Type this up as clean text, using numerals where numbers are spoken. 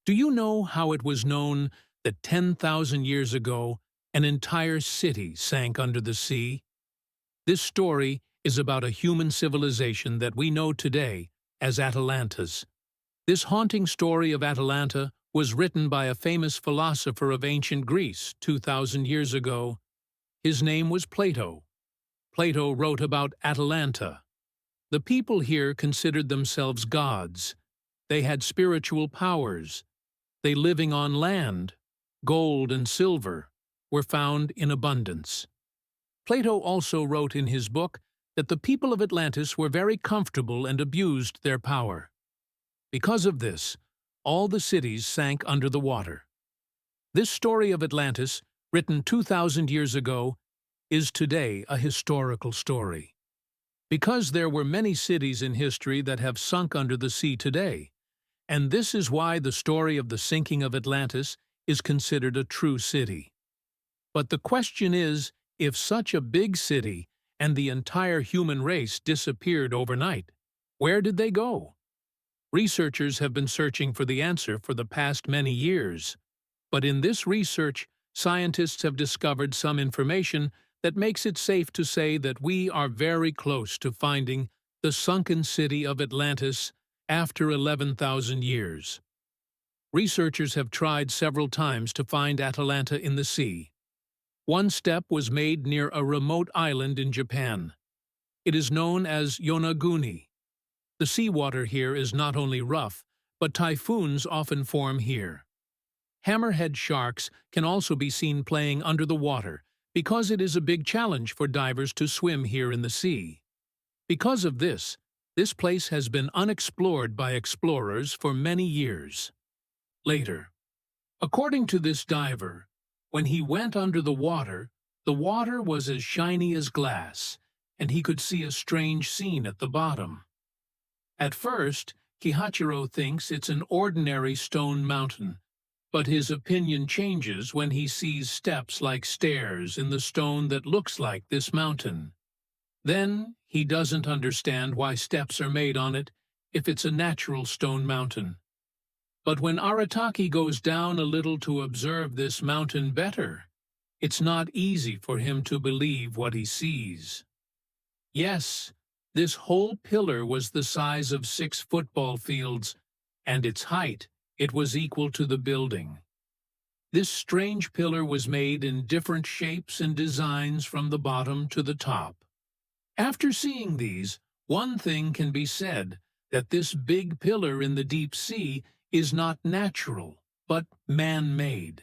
Do you know how it was known that 10,000 years ago an entire city sank under the sea? This story is about a human civilization that we know today as Atalantas. This haunting story of Atalanta was written by a famous philosopher of ancient Greece 2,000 years ago. His name was Plato. Plato wrote about Atalanta. The people here considered themselves gods. They had spiritual powers. They living on land, gold and silver, were found in abundance. Plato also wrote in his book that the people of Atlantis were very comfortable and abused their power. Because of this, all the cities sank under the water. This story of Atlantis, written 2,000 years ago, is today a historical story. Because there were many cities in history that have sunk under the sea today, and this is why the story of the sinking of Atlantis is considered a true city. But the question is, if such a big city and the entire human race disappeared overnight, where did they go? Researchers have been searching for the answer for the past many years. But in this research, scientists have discovered some information that makes it safe to say that we are very close to finding the sunken city of Atlantis after 11,000 years. Researchers have tried several times to find Atalanta in the sea. One step was made near a remote island in Japan. It is known as Yonaguni. The seawater here is not only rough, but typhoons often form here. Hammerhead sharks can also be seen playing under the water because it is a big challenge for divers to swim here in the sea. Because of this place has been unexplored by explorers for many years. Later, according to this diver, when he went under the water was as shiny as glass, and he could see a strange scene at the bottom. At first, Kihachiro thinks it's an ordinary stone mountain, but his opinion changes when he sees steps like stairs in the stone that looks like this mountain. Then, he doesn't understand why steps are made on it if it's a natural stone mountain. But when Arataki goes down a little to observe this mountain better, it's not easy for him to believe what he sees. Yes, this whole pillar was the size of 6 football fields, and its height, it was equal to the building. This strange pillar was made in different shapes and designs from the bottom to the top. After seeing these, one thing can be said, that this big pillar in the deep sea is not natural, but man-made.